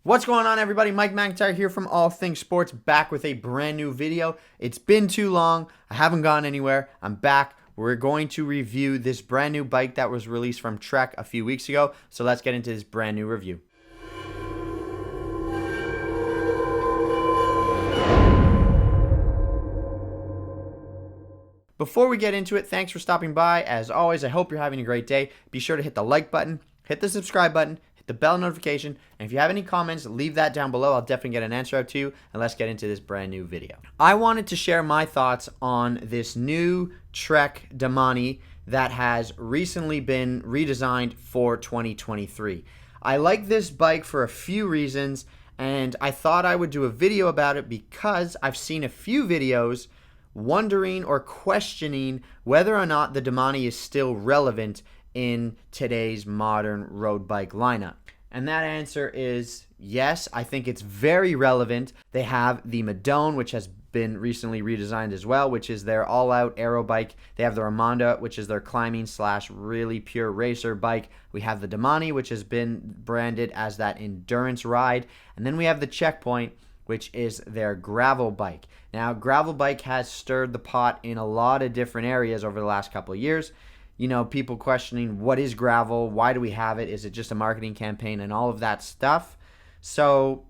What's going on, everybody? Mike McIntyre here from All Things Sports, back with a brand new video. It's been too long. I haven't gone anywhere. I'm back. We're going to review this brand new bike that was released from Trek a few weeks ago. So let's get into this brand new review. Before we get into it, thanks for stopping by. As always, I hope you're having a great day. Be sure to hit the like button, hit the subscribe button, hit the bell notification, and if you have any comments, leave that down below. I'll definitely get an answer out to you, and let's get into this brand new video. I wanted to share my thoughts on this new Trek Domane that has recently been redesigned for 2023. I like this bike for a few reasons, and I thought I would do a video about it because I've seen a few videos wondering or questioning whether or not the Domane is still relevant in today's modern road bike lineup. And that answer is yes, I think it's very relevant. They have the Domane, which has been recently redesigned as well, which is their all-out aero bike. They have the Ramonda, which is their climbing / really pure racer bike. We have the Domane, which has been branded as that endurance ride. And then we have the Checkpoint, which is their gravel bike. Now, gravel bike has stirred the pot in a lot of different areas over the last couple of years. You know, people questioning, what is gravel? Why do we have it? Is it just a marketing campaign and all of that stuff? So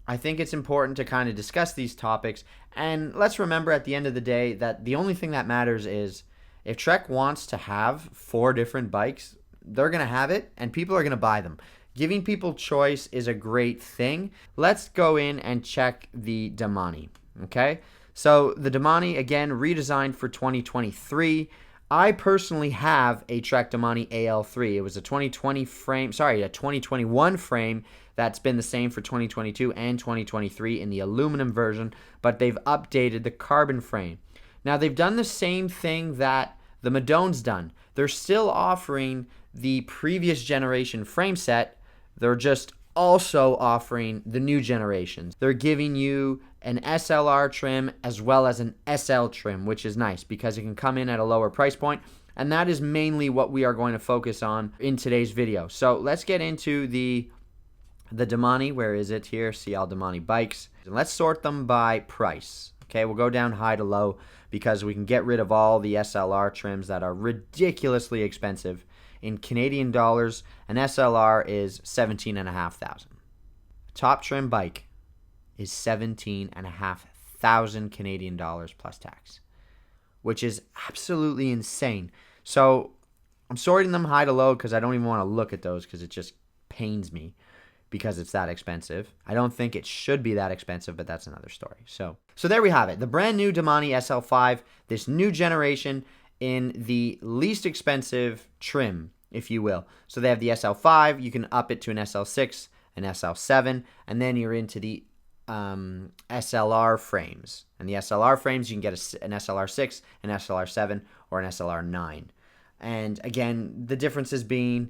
I think it's important to kind of discuss these topics. And let's remember at the end of the day that the only thing that matters is if Trek wants to have 4 different bikes, they're going to have it and people are going to buy them. Giving people choice is a great thing. Let's go in and check the Domane, okay? So the Domane, again, redesigned for 2023. I personally have a Trek Domane AL3. It was a 2021 frame that's been the same for 2022 and 2023 in the aluminum version, but they've updated the carbon frame. Now, they've done the same thing that the Domane's done. They're still offering the previous generation frame set. They're just also offering the new generations. They're giving you an SLR trim as well as an SL trim, which is nice because it can come in at a lower price point. And that is mainly what we are going to focus on in today's video. So let's get into the Domane. Where is it? Here, see all Domane bikes. And let's sort them by price. Okay, we'll go down high to low because we can get rid of all the SLR trims that are ridiculously expensive. In Canadian dollars, an SLR is $17,500. Top trim bike is $17,500 Canadian dollars plus tax, which is absolutely insane. So I'm sorting them high to low because I don't even want to look at those because it just pains me because it's that expensive. I don't think it should be that expensive, but that's another story. So there we have it. The brand new Domane SL5, this new generation in the least expensive trim, if you will. So they have the SL5, you can up it to an SL6, an SL7, and then you're into the SLR frames. And the SLR frames, you can get an SLR6, an SLR7, or an SLR9. And again, the differences being,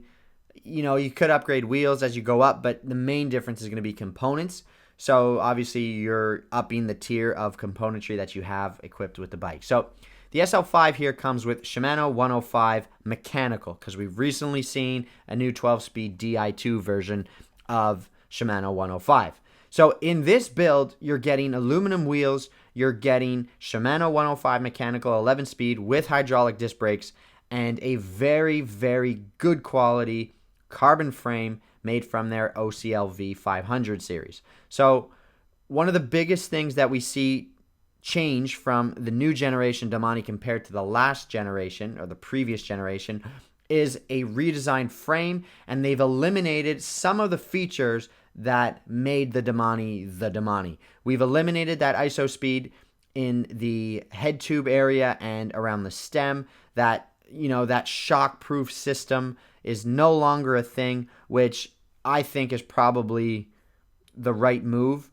you know, you could upgrade wheels as you go up, but the main difference is going to be components. So obviously you're upping the tier of componentry that you have equipped with the bike. So the SL5 here comes with Shimano 105 mechanical because we've recently seen a new 12-speed Di2 version of Shimano 105. So in this build, you're getting aluminum wheels, you're getting Shimano 105 mechanical 11-speed with hydraulic disc brakes, and a very, very good quality carbon frame made from their OCLV 500 series. So one of the biggest things that we see change from the new generation Domane compared to the last generation or the previous generation is a redesigned frame, and they've eliminated some of the features that made the Domane. We've eliminated that ISO speed in the head tube area and around the stem. That, you know, that shock-proof system is no longer a thing, which I think is probably the right move.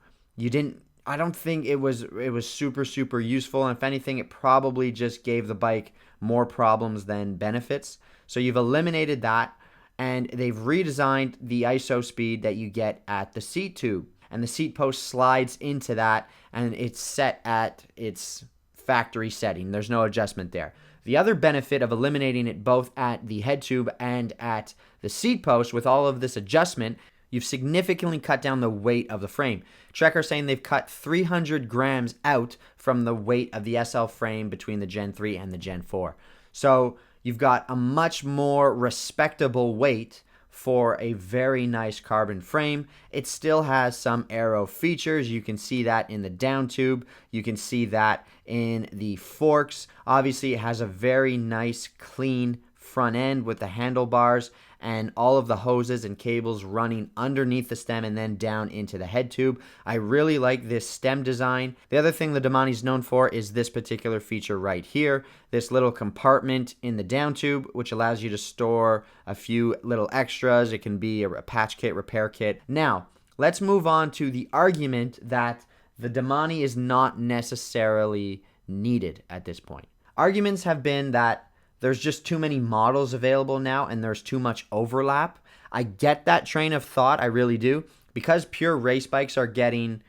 I don't think it was super useful, and if anything, it probably just gave the bike more problems than benefits. So you've eliminated that, and they've redesigned the ISO speed that you get at the seat tube, and the seat post slides into that, and it's set at its factory setting. There's no adjustment there. The other benefit of eliminating it both at the head tube and at the seat post with all of this adjustment, you've significantly cut down the weight of the frame. Trek are saying they've cut 300 grams out from the weight of the SL frame between the Gen 3 and the Gen 4. So you've got a much more respectable weight for a very nice carbon frame. It still has some aero features. You can see that in the down tube. You can see that in the forks. Obviously, it has a very nice, clean front end with the handlebars and all of the hoses and cables running underneath the stem and then down into the head tube. I really like this stem design. The other thing the Domane is known for is this particular feature right here, this little compartment in the down tube, which allows you to store a few little extras. It can be a patch kit, repair kit. Now, let's move on to the argument that the Domane is not necessarily needed at this point. Arguments have been that there's just too many models available now and there's too much overlap. I get that train of thought, I really do. Because pure race bikes are getting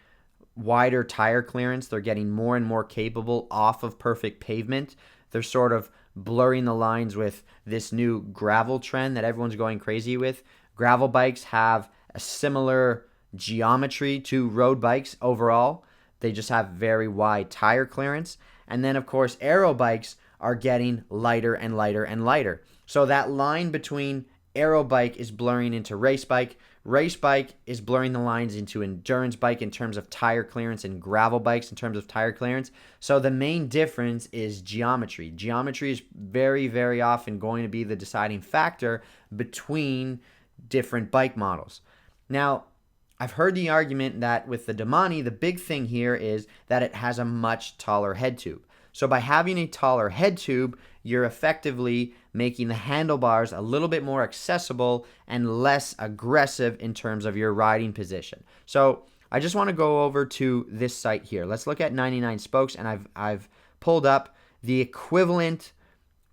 wider tire clearance, they're getting more and more capable off of perfect pavement. They're sort of blurring the lines with this new gravel trend that everyone's going crazy with. Gravel bikes have a similar geometry to road bikes overall. They just have very wide tire clearance. And then, of course, aero bikes are getting lighter and lighter and lighter. So that line between aero bike is blurring into race bike. Race bike is blurring the lines into endurance bike in terms of tire clearance and gravel bikes in terms of tire clearance. So the main difference is geometry. Geometry is very, very often going to be the deciding factor between different bike models. Now, I've heard the argument that with the Domane, the big thing here is that it has a much taller head tube. So by having a taller head tube, you're effectively making the handlebars a little bit more accessible and less aggressive in terms of your riding position. So I just want to go over to this site here. Let's look at 99 Spokes, and I've pulled up the equivalent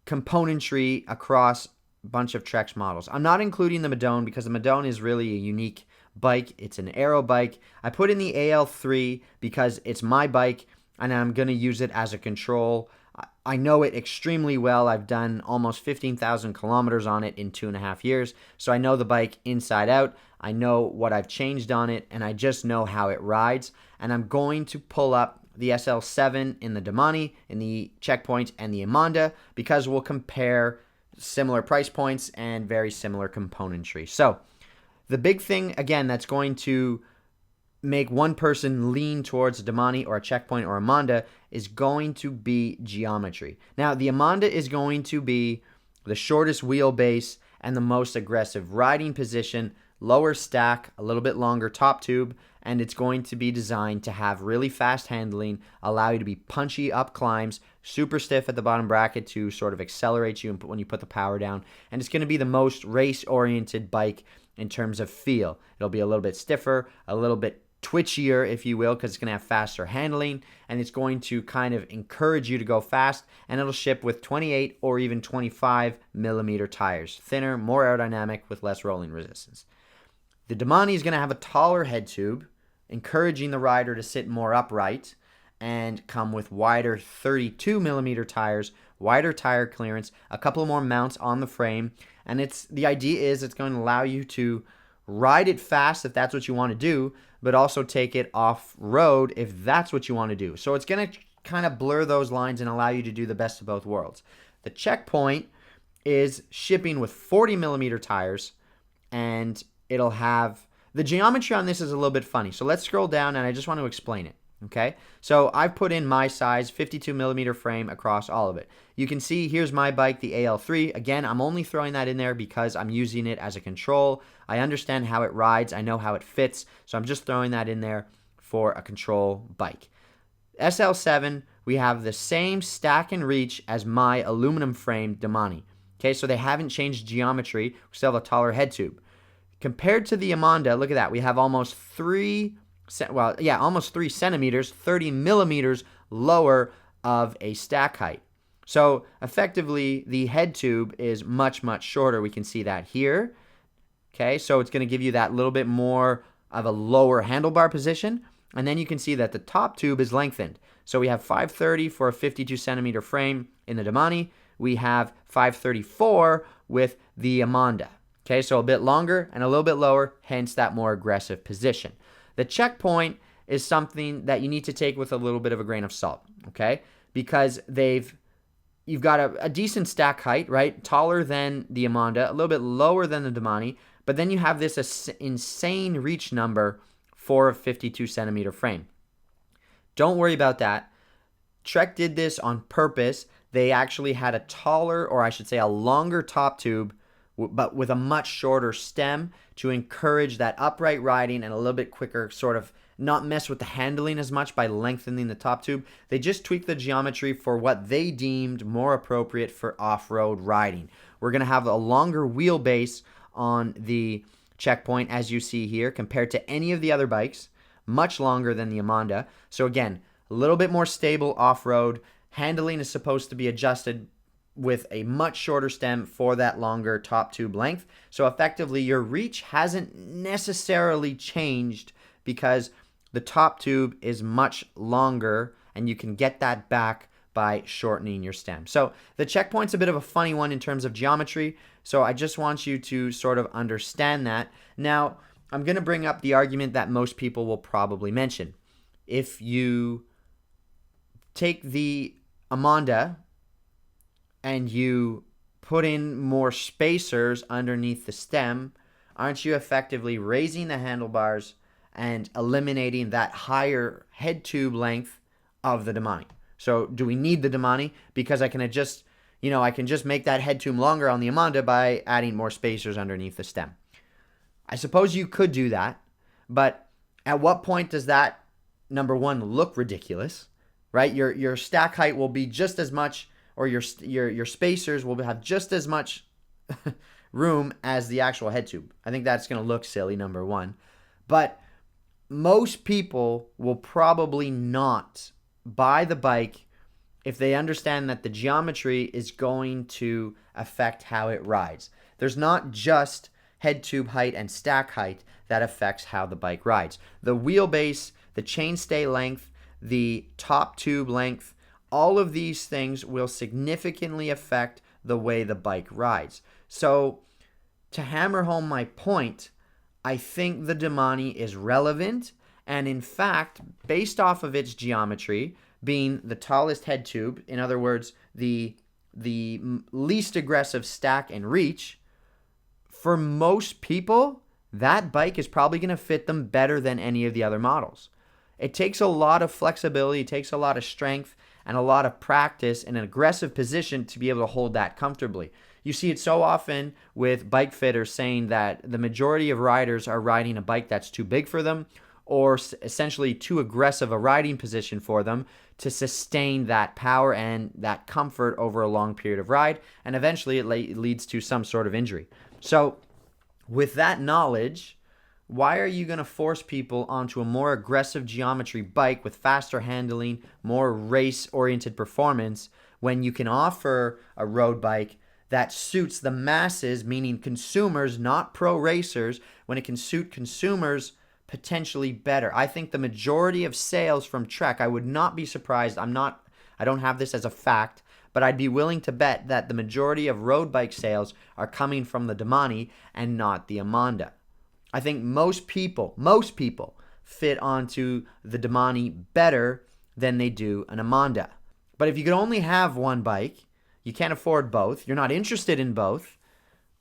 componentry across a bunch of Trek's models. I'm not including the Madone because the Madone is really a unique bike. It's an aero bike. I put in the AL3 because it's my bike and I'm going to use it as a control. I know it extremely well. I've done almost 15,000 kilometers on it in 2.5 years, so I know the bike inside out. I know what I've changed on it, and I just know how it rides. And I'm going to pull up the SL7 in the Domane, in the Checkpoint, and the Amanda, because we'll compare similar price points and very similar componentry. So the big thing, again, that's going to make one person lean towards a Domane or a Checkpoint or Amanda is going to be geometry. Now, the Amanda is going to be the shortest wheelbase and the most aggressive riding position, lower stack, a little bit longer top tube, and it's going to be designed to have really fast handling, allow you to be punchy up climbs, super stiff at the bottom bracket to sort of accelerate you when you put the power down, and it's going to be the most race-oriented bike in terms of feel. It'll be a little bit stiffer, a little bit twitchier, if you will, because it's going to have faster handling, and it's going to kind of encourage you to go fast, and it'll ship with 28 or even 25 millimeter tires, thinner, more aerodynamic, with less rolling resistance. The Domane is going to have a taller head tube, encouraging the rider to sit more upright, and come with wider 32 millimeter tires, wider tire clearance, a couple more mounts on the frame, and the idea is it's going to allow you to ride it fast if that's what you want to do, but also take it off-road if that's what you want to do. So it's going to kind of blur those lines and allow you to do the best of both worlds. The Checkpoint is shipping with 40 millimeter tires, and it'll have... The geometry on this is a little bit funny. So let's scroll down, and I just want to explain it. Okay, so I've put in my size 52 millimeter frame across all of it. You can see here's my bike, the AL3. Again, I'm only throwing that in there because I'm using it as a control. I understand how it rides. I know how it fits. So I'm just throwing that in there for a control bike. SL7, we have the same stack and reach as my aluminum frame Domane. Okay, so they haven't changed geometry. We still have a taller head tube. Compared to the Amanda, look at that. We have almost 3 centimeters, 30 millimeters lower of a stack height. So effectively, the head tube is much, much shorter. We can see that here. Okay, so it's going to give you that little bit more of a lower handlebar position. And then you can see that the top tube is lengthened. So we have 530 for a 52 centimeter frame in the Domane. We have 534 with the Amanda. Okay, so a bit longer and a little bit lower, hence that more aggressive position. The checkpoint is something that you need to take with a little bit of a grain of salt, okay? Because you've got a decent stack height, right? Taller than the Amanda, a little bit lower than the Domane, but then you have this insane reach number for a 52 centimeter frame. Don't worry about that. Trek did this on purpose. They actually had a taller, or I should say a longer top tube, but with a much shorter stem to encourage that upright riding and a little bit quicker, sort of not mess with the handling as much by lengthening the top tube. They just tweaked the geometry for what they deemed more appropriate for off-road riding. We're going to have a longer wheelbase on the checkpoint, as you see here, compared to any of the other bikes, much longer than the Amanda. So again, a little bit more stable off-road. Handling is supposed to be adjusted with a much shorter stem for that longer top tube length. So effectively, your reach hasn't necessarily changed because the top tube is much longer and you can get that back by shortening your stem. So the checkpoint's a bit of a funny one in terms of geometry. So I just want you to sort of understand that. Now, I'm going to bring up the argument that most people will probably mention. If you take the Amanda and you put in more spacers underneath the stem, aren't you effectively raising the handlebars and eliminating that higher head tube length of the Domane? So do we need the Domane? Because I can adjust, I can just make that head tube longer on the Amanda by adding more spacers underneath the stem. I suppose you could do that, but at what point does that, number one, look ridiculous, right? Your stack height will be just as much, or your spacers will have just as much room as the actual head tube. I think that's going to look silly, number one. But most people will probably not buy the bike if they understand that the geometry is going to affect how it rides. There's not just head tube height and stack height that affects how the bike rides. The wheelbase, the chainstay length, the top tube length, all of these things will significantly affect the way the bike rides. So to hammer home my point, I think the Domane is relevant, and in fact, based off of its geometry being the tallest head tube, in other words, the least aggressive stack and reach, for most people, that bike is probably going to fit them better than any of the other models. It takes a lot of flexibility, it takes a lot of strength, and a lot of practice in an aggressive position to be able to hold that comfortably. You see it so often with bike fitters saying that the majority of riders are riding a bike that's too big for them, or essentially too aggressive a riding position for them to sustain that power and that comfort over a long period of ride, and eventually it leads to some sort of injury. So with that knowledge, why are you going to force people onto a more aggressive geometry bike with faster handling, more race-oriented performance, when you can offer a road bike that suits the masses, meaning consumers, not pro racers, when it can suit consumers potentially better? I think the majority of sales from Trek, I would not be surprised, I don't have this as a fact, but I'd be willing to bet that the majority of road bike sales are coming from the Domane and not the Amanda. I think most people fit onto the Domane better than they do an Amanda. But if you could only have one bike, you can't afford both, you're not interested in both,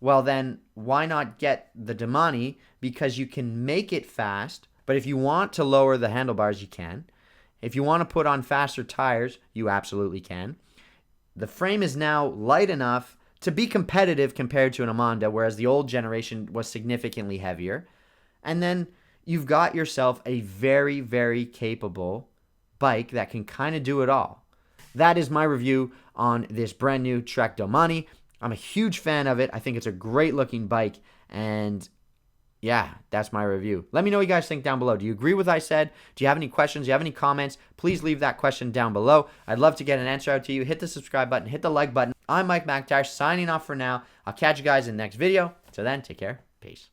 well then why not get the Domane? Because you can make it fast, but if you want to lower the handlebars, you can. If you want to put on faster tires, you absolutely can. The frame is now light enough to be competitive compared to an Amanda, whereas the old generation was significantly heavier. And then you've got yourself a very, very capable bike that can kind of do it all. That is my review on this brand new Trek Domane. I'm a huge fan of it. I think it's a great looking bike, and yeah, that's my review. Let me know what you guys think down below. Do you agree with what I said? Do you have any questions? Do you have any comments? Please leave that question down below. I'd love to get an answer out to you. Hit the subscribe button. Hit the like button. I'm Mike McIntyre signing off for now. I'll catch you guys in the next video. Until then, take care. Peace.